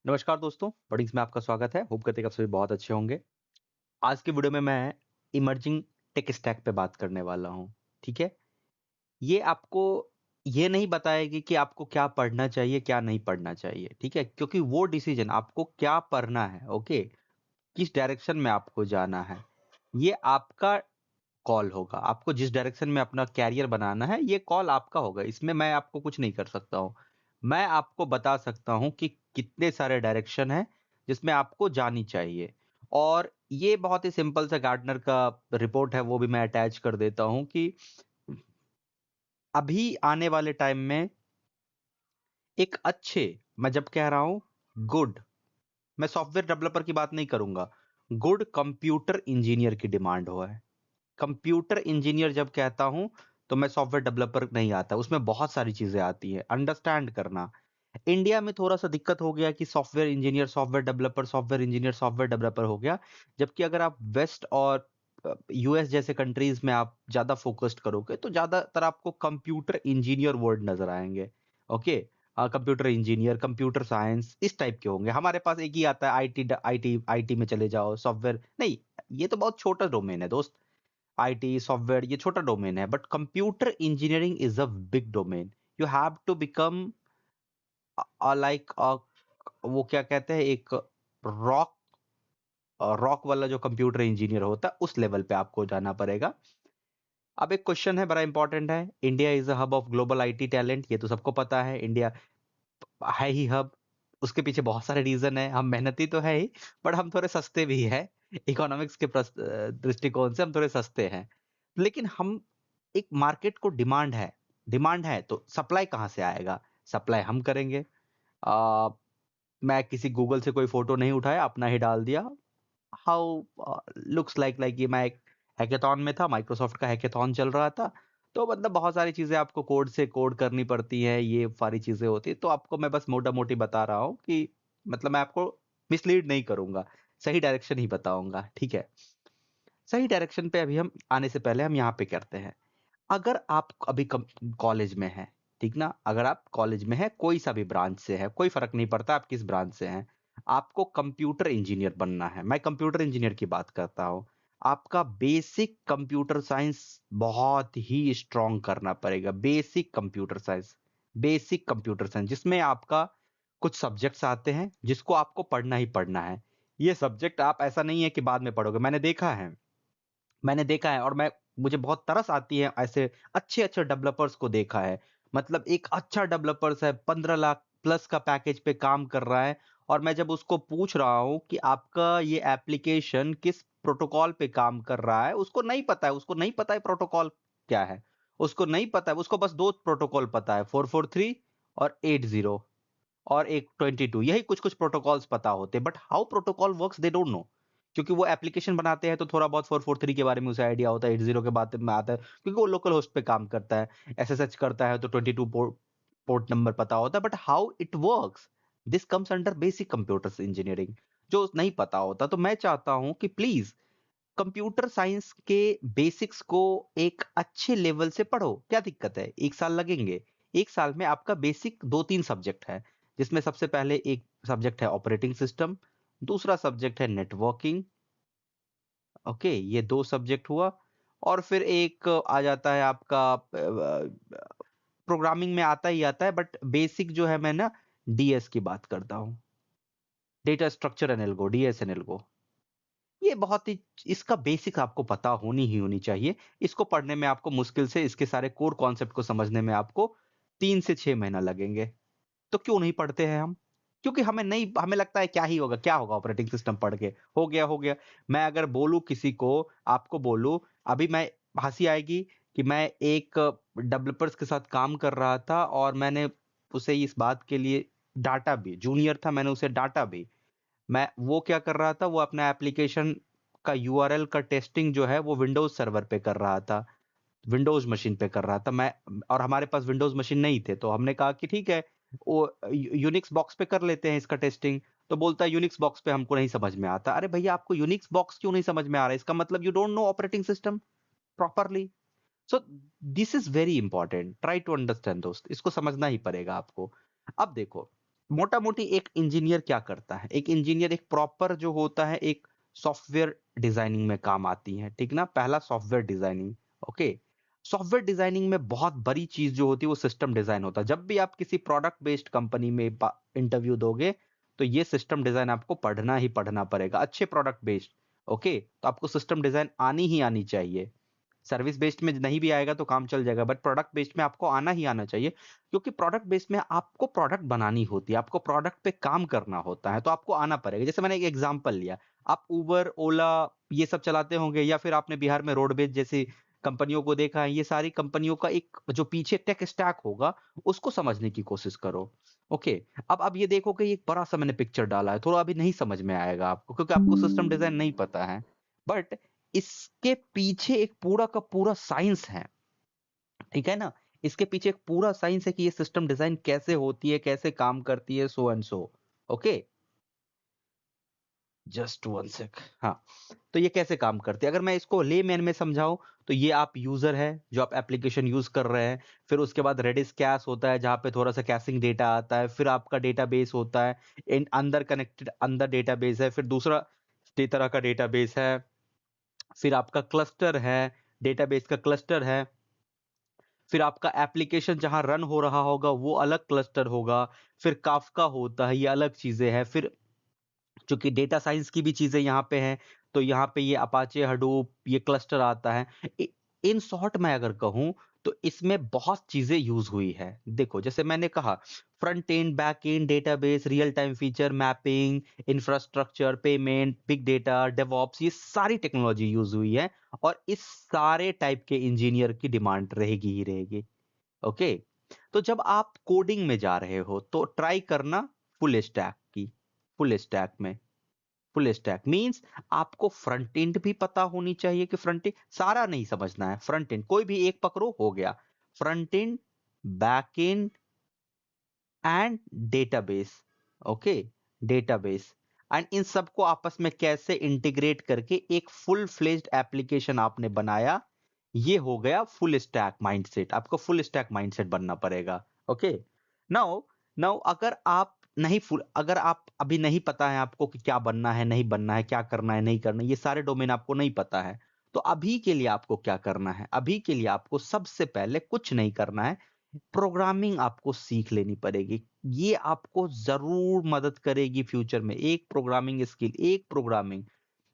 नमस्कार दोस्तों, बडिंग्स में आपका स्वागत है। होप करते हैं कि आप सभी बहुत अच्छे होंगे। आज की वीडियो में मैं इमर्जिंग टेक स्टैक पे बात करने वाला हूँ, ठीक है? ये आपको ये नहीं बताएगी कि आपको क्या पढ़ना चाहिए, क्या नहीं पढ़ना चाहिए, ठीक है? क्योंकि वो डिसीजन आपको क्या पढ़ना है, ओके? किस डायरेक्शन में आपको जाना है, ये आपका कॉल होगा। आपको जिस डायरेक्शन में अपना कैरियर बनाना है, ये कॉल आपका होगा। इसमें मैं आपको कुछ नहीं कर सकता हूँ। मैं आपको बता सकता हूँ कि कितने सारे डायरेक्शन हैं, जिसमें आपको जानी चाहिए। और ये बहुत ही सिंपल सा गार्टनर का रिपोर्ट है, वो भी मैं अटैच कर देता हूँ कि अभी आने वाले टाइम में एक अच्छे मैं जब कह रहा हूँ गुड, मैं सॉफ्टवेयर डेवलपर की बात नहीं करूँगा, गुड कंप्यूटर इंजीनियर की डिमांड हुआ है। कंप्यूटर इंजीनियर जब कहता हूं तो मैं सॉफ्टवेयर डेवलपर नहीं आता, उसमें बहुत सारी चीजें आती हैं। अंडरस्टैंड करना, इंडिया में थोड़ा सा दिक्कत हो गया कि software engineer software developer software engineer software developer हो गया। जबकि अगर आप वेस्ट और यूएस जैसे कंट्रीज में आप ज्यादा फोकस्ड करोगे तो ज्यादातर आपको कंप्यूटर इंजीनियर वर्ड नजर आएंगे। Okay, computer engineer computer science इस टाइप के होंगे। हमारे पास एक ही आता है आईटी आईटी आईटी में चले जाओ, सॉफ्टवेयर नहीं, ये तो बहुत छोटा डोमेन है दोस्त। आईटी सॉफ्टवेयर ये छोटा डोमेन है, but computer engineering is a big domain. You have to become like वो क्या कहते हैं, एक रॉक रॉक वाला जो कंप्यूटर इंजीनियर होता है उस लेवल पे आपको जाना पड़ेगा। अब एक क्वेश्चन है, बड़ा इंपॉर्टेंट है। India is a hub of global IT talent, ये तो सबको पता है। इंडिया है ही हब, उसके पीछे बहुत सारे रीजन है। हम मेहनती तो है ही, बट हम थोड़े सस्ते भी है। इकोनॉमिक्स के दृष्टिकोण से हम थोड़े सस्ते हैं। लेकिन हम एक मार्केट को डिमांड है तो सप्लाई कहाँ से आएगा? सप्लाई हम करेंगे। आ, मैं किसी गूगल से कोई फोटो नहीं उठाया, अपना ही डाल दिया। हाउ लुक्स लाइक ये मैं एक हैकेथॉन में था, माइक्रोसॉफ्ट का हैकेथॉन चल रहा था। तो मतलब बहुत सारी चीजें आपको कोड से कोड करनी पड़ती हैं, ये सारी चीजें होती है। तो आपको मैं बस मोटा मोटी बता रहा हूँ कि मतलब मैं आपको मिसलीड नहीं करूंगा, सही डायरेक्शन ही बताऊंगा, ठीक है? सही डायरेक्शन पे अभी हम आने से पहले हम यहाँ पे करते हैं। अगर आप अभी कॉलेज में हैं, ठीक ना? अगर आप कॉलेज में हैं, कोई सा भी ब्रांच से है, कोई फर्क नहीं पड़ता आप किस ब्रांच से हैं, आपको कंप्यूटर इंजीनियर बनना है। मैं कंप्यूटर इंजीनियर की बात करता हूँ। आपका बेसिक कंप्यूटर साइंस बहुत ही स्ट्रांग करना पड़ेगा। बेसिक कंप्यूटर साइंस जिसमें आपका कुछ सब्जेक्ट्स आते हैं जिसको आपको पढ़ना ही पढ़ना है। ये सब्जेक्ट आप ऐसा नहीं है कि बाद में पढ़ोगे। मैंने देखा है और मैं मुझे बहुत तरस आती है ऐसे अच्छे-अच्छे डेवलपर्स को देखा है। मतलब एक अच्छा डेवलपर्स है, 15 लाख प्लस का पैकेज पे काम कर रहा है, और मैं जब उसको पूछ रहा हूँ कि आपका ये एप्लीकेशन किस प्रोटोकॉल पे काम कर रहा है, उसको नहीं पता है प्रोटोकॉल क्या है। उसको नहीं पता है, उसको बस 2 प्रोटोकॉल पता है, 443 और 80 और एक 22, यही कुछ-कुछ प्रोटोकॉल्स पता होते हैं, but how protocol works they don't know. क्योंकि वो एप्लीकेशन बनाते हैं तो थोड़ा बहुत 443 के बारे में उसे आइडिया होता है, 80 के बारे में आता है, क्योंकि वो लोकल होस्ट पे काम करता है। एसएसएच करता है तो 22 पोर्ट नंबर पता होता है, but how it works, this comes under basic computer engineering, जो नहीं पता होता। तो मैं चाहता हूं कि प्लीज कंप्यूटर साइंस के बेसिक्स को एक अच्छे लेवल से पढ़ो। क्या दिक्कत है, 1 साल लगेंगे। 1 साल में आपका बेसिक 2-3 सब्जेक्ट है, जिसमें सबसे पहले एक सब्जेक्ट है ऑपरेटिंग सिस्टम, दूसरा सब्जेक्ट है नेटवर्किंग। ओके, ये 2 सब्जेक्ट हुआ। और फिर एक आ जाता है आपका प्रोग्रामिंग में आता ही आता है, बट बेसिक जो है मैं ना डीएस की बात करता हूँ, data structure and algo, DS and algo. ये बहुत ही, इसका बेसिक आपको पता होनी चाहिए। इसको पढ़ने में आपको मुश्किल से इसके सारे कोर कॉन्सेप्ट को समझने में आपको 3 से 6 महीना लगेंगे। तो क्यों नहीं पढ़ते हैं हम? क्योंकि हमें लगता है क्या होगा ऑपरेटिंग सिस्टम पढ़ के, हो गया। मैं अगर बोलूं किसी को, आपको बोलूं, अभी मैं हंसी आएगी कि मैं एक डेवलपर्स के साथ काम कर रहा था और मैंने उसे इस बात के लिए डांटा भी, जूनियर था, मैंने उसे डांटा भी। मैं वो क्या कर रहा था, वो अपना एप्लीकेशन का यूआरएल का टेस्टिंग जो है वो विंडोज सर्वर पे कर रहा था, विंडोज मशीन पे कर रहा था मैं। और हमारे पास विंडोज मशीन नहीं थे, तो हमने कहा कि ठीक है, वो यूनिक्स बॉक्स पे कर लेते हैं इसका टेस्टिंग। तो बोलता है यूनिक्स बॉक्स पे हमको नहीं समझ में आता। अरे भैया, आपको यूनिक्स बॉक्स क्यों नहीं समझ में आ रहा है? इसका मतलब you don't know operating system properly. So this is very important, try to understand दोस्त, इसको समझना ही पड़ेगा आपको। अब देखो, मोटा मोटी एक इंजीनियर क्या करता है, एक इंजीनियर एक प्रॉपर जो होता है एक सॉफ्टवेयर डिजाइनिंग में काम आती है, ठीक ना। पहला software designing, okay. Software designing में बहुत बड़ी चीज जो होती है वो सिस्टम डिजाइन होता है। जब भी आप किसी प्रोडक्ट बेस्ड कंपनी में इंटरव्यू दोगे तो ये सिस्टम डिजाइन आपको पढ़ना ही पढ़ना पड़ेगा, अच्छे प्रोडक्ट बेस्ड। ओके, तो आपको सिस्टम डिजाइन आनी ही आनी चाहिए। सर्विस बेस्ड में नहीं भी आएगा तो काम चल जाएगा, बट प्रोडक्ट बेस्ड में आपको आना ही आना चाहिए, क्योंकि प्रोडक्ट बेस्ड में आपको प्रोडक्ट बनानी होती है, आपको प्रोडक्ट पे काम करना होता है, तो आपको आना पड़ेगा। जैसे मैंने एक एग्जांपल लिया, आप उबर, ओला ये सब चलाते होंगे, या फिर आपने बिहार में रोडवेज जैसी कंपनियों को देखा है। ये सारी कंपनियों का एक जो पीछे टेक स्टैक होगा उसको समझने की कोशिश करो। ओके, अब ये देखो कि एक बड़ा सा मैंने पिक्चर डाला है, थोड़ा अभी नहीं समझ में आएगा आपको क्योंकि आपको सिस्टम डिजाइन नहीं पता है, बट इसके पीछे एक पूरा का पूरा साइंस है, ठीक है ना। इसके पीछे एक पूरा साइंस है कि ये सिस्टम डिजाइन कैसे होती है, कैसे काम करती है, so and so. Okay, just one sec. हाँ, तो ये कैसे काम करती है अगर मैं इसको लेमैन में समझाऊं, तो ये आप यूजर है जो आप एप्लीकेशन यूज कर रहे हैं, फिर उसके बाद रेडिस कैश होता है जहां पे थोड़ा सा कैशिंग डेटा आता है, फिर आपका डेटाबेस होता है, अंदर कनेक्टेड अंदर डेटाबेस है, फिर दूसरा तरह का डेटाबेस है, फिर आपका क्लस्टर है, डेटाबेस का क्लस्टर है, फिर आपका एप्लीकेशन जहां रन हो रहा होगा वो अलग क्लस्टर होगा, फिर काफका होता है, ये अलग चीजें हैं, फिर चूंकि डेटा साइंस की भी चीजें यहाँ पे हैं तो यहाँ पे ये अपाचे हडूप ये क्लस्टर आता है। इन शॉर्ट मैं अगर कहूँ तो इसमें बहुत चीजें यूज हुई है। देखो जैसे मैंने कहा, front end, back and, database, real time feature, mapping, infrastructure, payment, big data, DevOps, ये सारी टेक्नोलॉजी यूज हुई है, और इस सारे टाइप के इंजीनियर की डिमांड रहेगी ही रहेगी। ओके, तो जब आप कोडिंग में जा रहे हो तो ट्राई करना फुल स्टैक की। फुल स्टैक में, फुल स्टैक मींस आपको फ्रंट एंड भी पता होनी चाहिए कि फ्रंट एंड सारा नहीं समझना है, फ्रंट एंड कोई भी एक पकड़ो हो गया, front end, back and and database. Okay, database, and in सबको आपस में कैसे इंटीग्रेट करके एक फुल फ्लेज्ड एप्लीकेशन आपने बनाया, ये हो गया फुल स्टैक माइंडसेट। आपको फुल स्टैक माइंडसेट बनना पड़ेगा। ओके, नाउ नाउ अगर आप नहीं फुल, अगर आप अभी नहीं पता है आपको कि क्या बनना है, नहीं बनना है, क्या करना है, नहीं करना है, ये सारे डोमेन आपको नहीं पता है, तो अभी के लिए आपको क्या करना है, अभी के लिए आपको सबसे पहले कुछ नहीं करना है, प्रोग्रामिंग आपको सीख लेनी पड़ेगी। ये आपको जरूर मदद करेगी फ्यूचर में। एक प्रोग्रामिंग स्किल, एक प्रोग्रामिंग,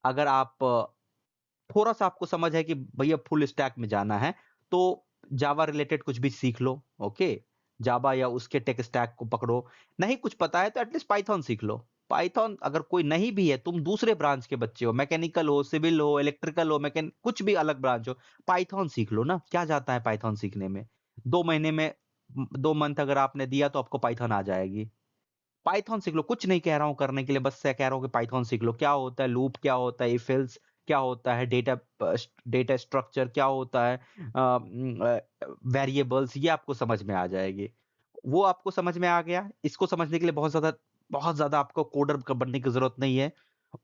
अगर आप थोड़ा सा आपको समझ है कि भैया फुल स्टैक में जाना है, तो जावा रिलेटेड कुछ भी सीख लो। ओके, जावा या उसके टेक स्टैक को पकड़ो। नहीं कुछ पता है तो एटलीस्ट पाइथन सीख लो। पाइथन अगर कोई नहीं भी है, तुम दूसरे ब्रांच के बच्चे हो, मैकेनिकल हो, सिविल हो, इलेक्ट्रिकल हो, मैकेन कुछ भी अलग ब्रांच हो, पाइथन सीख लो ना, क्या जाता है पाइथन सीखने में। 2 महीने में, 2 मंथ अगर आपने दिया तो आपको पाइथन आ जाएगी। पाइथन सीख लो, कुछ नहीं कह रहा हूं करने के लिए, बस मैं कह रहा हूं कि पाइथन सीख लो। क्या होता है लूप, क्या होता है इफ एल्स, क्या होता है डेटा, डेटा स्ट्रक्चर, क्या होता है वेरिएबल्स, ये आपको समझ में आ जाएगी। वो आपको समझ में आ गया, इसको समझने के लिए बहुत ज्यादा आपको कोडर बनने की जरूरत नहीं है।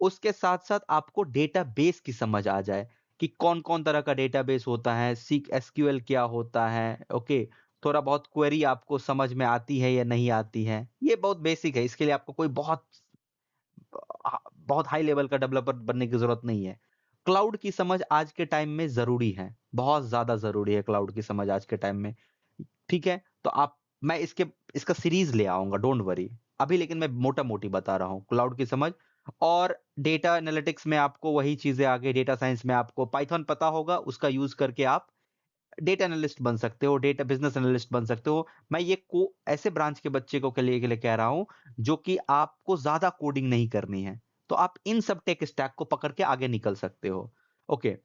उसके साथ साथ आपको डेटाबेस की समझ आ जाए कि कौन कौन तरह का डेटाबेस होता है, सीक एसक्यूएल क्या होता है। ओके, थोड़ा बहुत क्वेरी आपको समझ में आती है या नहीं आती है, ये बहुत बेसिक है, इसके लिए आपको कोई बहुत बहुत हाई लेवल का डेवलपर बनने की जरूरत नहीं है। क्लाउड की समझ आज के टाइम में जरूरी है, बहुत ज्यादा जरूरी है क्लाउड की समझ आज के टाइम में। ठीक है, तो आप, मैं इसका सीरीज ले आऊंगा, डोंट वरी अभी, लेकिन मैं मोटा मोटी बता रहा हूँ क्लाउड की समझ। और डेटा एनालिटिक्स में आपको वही चीजें आ गई, डेटा साइंस में आपको पाइथन पता होगा, उसका यूज करके आप डेटा एनालिस्ट बन सकते हो, डेटा बिजनेस एनालिस्ट बन सकते हो। मैं ये को ऐसे ब्रांच के बच्चे को के लिए कह रहा हूं जो कि आपको ज्यादा कोडिंग नहीं करनी है, तो आप इन सब टेक स्टैक को पकड़ के आगे निकल सकते हो। ओके,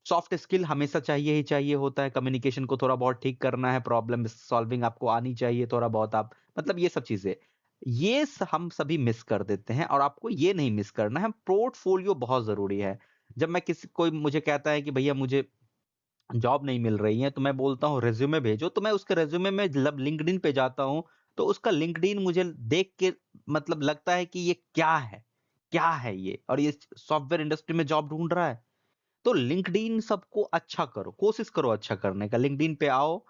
सॉफ्ट स्किल हमेशा चाहिए ही चाहिए होता है, कम्युनिकेशन को थोड़ा बहुत ठीक करना है, प्रॉब्लम सॉल्विंग आपको आनी चाहिए थोड़ा बहुत, आप मतलब ये सब चीजें, हम सभी मिस कर देते हैं, और आपको ये नहीं मिस करना है। पोर्टफोलियो बहुत जरूरी है। जब मैं किसी कोई मुझे कहता है कि भैया मुझे जॉब नहीं मिल रही है, तो मैं बोलता हूँ रेज्यूमे भेजो, तो मैं उसके रेज्यूमे में जब लिंक्डइन पे जाता हूँ तो उसका लिंक्डइन मुझे देख के मतलब लगता है कि ये क्या है, क्या है ये, और ये सॉफ्टवेयर इंडस्ट्री में जॉब ढूंढ रहा है। तो लिंक्डइन सबको अच्छा करो, कोशिश करो अच्छा करने का, लिंक्डइन पे आओ,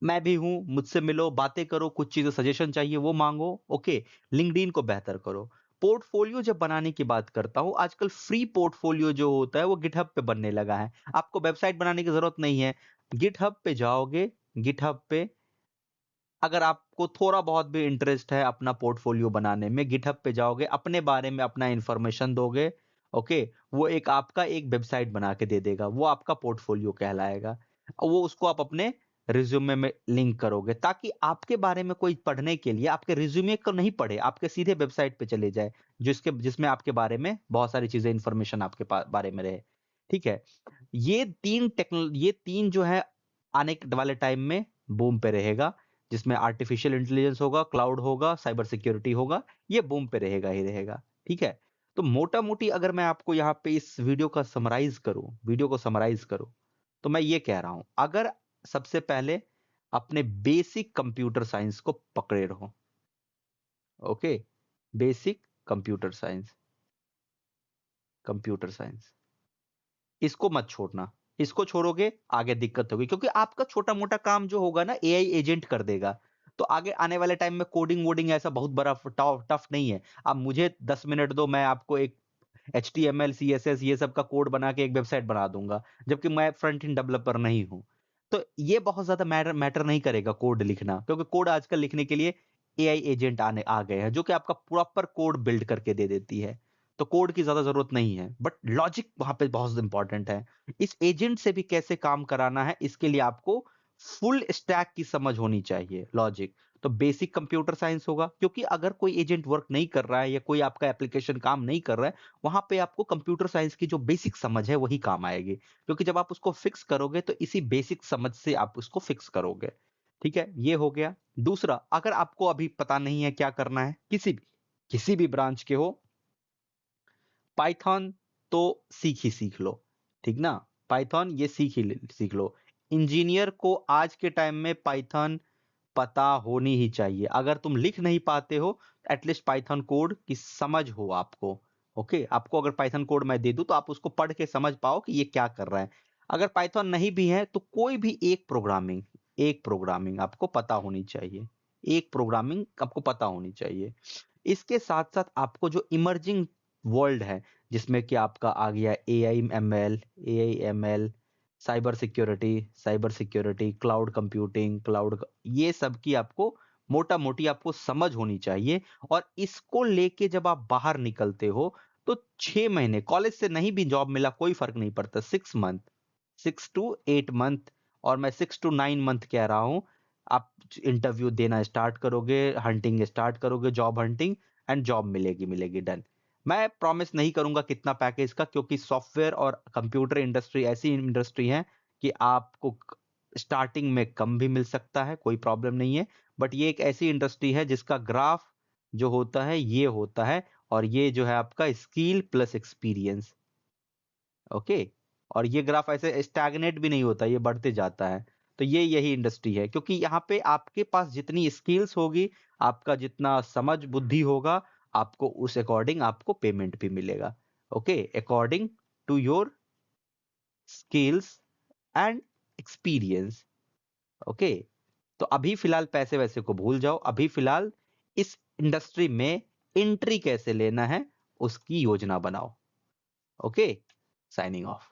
मैं भी हूं, मुझसे मिलो, बातें करो, कुछ चीजें सजेशन चाहिए वो मांगो। ओके, लिंक्डइन को बेहतर करो। पोर्टफोलियो जब बनाने की बात करता हूं, आजकल फ्री पोर्टफोलियो जो होता है वो गिटहब पे बनने लगा है। आपको वेबसाइट बनाने की जरूरत नहीं है, गिटहब पे जाओगे, गिटहब पे अगर आपको थोड़ा बहुत भी इंटरेस्ट है अपना पोर्टफोलियो बनाने में, गिटहब पे जाओगे, अपने बारे में अपना इंफॉर्मेशन दोगे, ओके, वो एक आपका एक वेबसाइट बना के दे देगा, वो आपका पोर्टफोलियो कहलाएगा। और वो उसको आप अपने रिज्यूमे में लिंक करोगे, ताकि आपके बारे में कोई पढ़ने के लिए आपके रिज्यूमे को नहीं पढ़े, आपके सीधे वेबसाइट पे चले जाए, जिसमें आपके बारे में बहुत सारी चीजें इंफॉर्मेशन आपके बारे में रहे। ठीक है, ये तीन जो है आने वाले टाइम में बूम पे रहेगा, जिसमें आर्टिफिशियल इंटेलिजेंस होगा, क्लाउड होगा, साइबर सिक्योरिटी होगा, ये बूम पे रहेगा ही रहेगा। ठीक है, तो मोटा मोटी अगर मैं आपको यहाँ पे इस वीडियो को समराइज करूं, तो मैं ये कह रहा हूं, अगर सबसे पहले अपने बेसिक कंप्यूटर साइंस को पकड़े रहो। Okay, basic computer science, computer science, इसको मत छोड़ना। इसको छोड़ोगे आगे दिक्कत होगी, क्योंकि आपका छोटा मोटा काम जो होगा ना एआई एजेंट कर देगा। तो आगे आने वाले टाइम में कोडिंग वोडिंग ऐसा बहुत बड़ा टफ नहीं है। अब मुझे 10 मिनट दो, मैं आपको एक HTML CSS ये सब का कोड बना के एक वेबसाइट बना दूंगा, जबकि मैं फ्रंट एंड डेवलपर नहीं हूं। तो ये बहुत ज्यादा मैटर नहीं करेगा कोड लिखना, क्योंकि कोड आजकल लिखने के लिए एआई एजेंट आ गए हैं, जो कि आपका प्रॉपर कोड बिल्ड करके दे देती है। तो कोड की ज्यादा जरूरत नहीं है, बट लॉजिक वहां पे बहुत इंपॉर्टेंट है। इस एजेंट से भी कैसे काम कराना है, इसके लिए आपको फुल स्टैक की समझ होनी चाहिए, लॉजिक। तो बेसिक कंप्यूटर साइंस होगा, क्योंकि अगर कोई एजेंट वर्क नहीं कर रहा है या कोई आपका एप्लीकेशन काम नहीं कर रहा है, वहां पे आपको कंप्यूटर साइंस की जो बेसिक समझ है वही काम आएगी, क्योंकि जब आप उसको फिक्स करोगे तो इसी बेसिक समझ से आप उसको फिक्स करोगे। ठीक है, ये हो गया। दूसरा, अगर आपको अभी पता नहीं है क्या करना है, किसी भी ब्रांच के हो, पाइथन तो सीख ही सीख लो। ठीक ना, पाइथन ये सीख लो। इंजीनियर को आज के टाइम में पाइथन पता होनी ही चाहिए। अगर तुम लिख नहीं पाते हो, एटलीस्ट पाइथन कोड की समझ हो आपको। ओके, आपको अगर पाइथन कोड मैं दे दूं तो आप उसको पढ़ के समझ पाओ कि ये क्या कर रहा है। अगर पाइथन नहीं भी है तो कोई भी एक प्रोग्रामिंग आपको पता होनी चाहिए। एक प्रोग्रामिंग आपको पता होनी चाहिए। इसके साथ साथ आपको जो इमर्जिंग वर्ल्ड है, जिसमें कि आपका आ गया AI ML, cyber security, cloud computing, ये सब की आपको मोटा मोटी आपको समझ होनी चाहिए। और इसको लेके जब आप बाहर निकलते हो, तो 6 महीने कॉलेज से नहीं भी जॉब मिला कोई फर्क नहीं पड़ता, 6 मंथ, 6 to 8 मंथ, और मैं 6 to 9 मंथ कह रहा हूं, आप इंटरव्यू देना स्टार्ट करोगे, हंटिंग स्टार्ट करोगे, जॉब हंटिंग, एंड जॉब मिलेगी मिलेगी, डन। मैं प्रॉमिस नहीं करूंगा कितना पैकेज का, क्योंकि सॉफ्टवेयर और कंप्यूटर इंडस्ट्री ऐसी इंडस्ट्री है कि आपको स्टार्टिंग में कम भी मिल सकता है, कोई प्रॉब्लम नहीं है। बट ये एक ऐसी इंडस्ट्री है जिसका ग्राफ जो होता है ये होता है, और ये जो है आपका स्किल प्लस एक्सपीरियंस। ओके, और ये ग्राफ ऐसे स्टैग्नेट भी नहीं होता, ये बढ़ते जाता है। तो ये यही इंडस्ट्री है, क्योंकि यहाँ पे आपके पास जितनी स्किल्स होगी, आपका जितना समझ बुद्धि होगा, आपको उस अकॉर्डिंग आपको पेमेंट भी मिलेगा। Okay, according to your skills and experience. Okay, तो अभी फिलहाल पैसे वैसे को भूल जाओ, अभी फिलहाल इस इंडस्ट्री में एंट्री कैसे लेना है उसकी योजना बनाओ। Okay, signing off.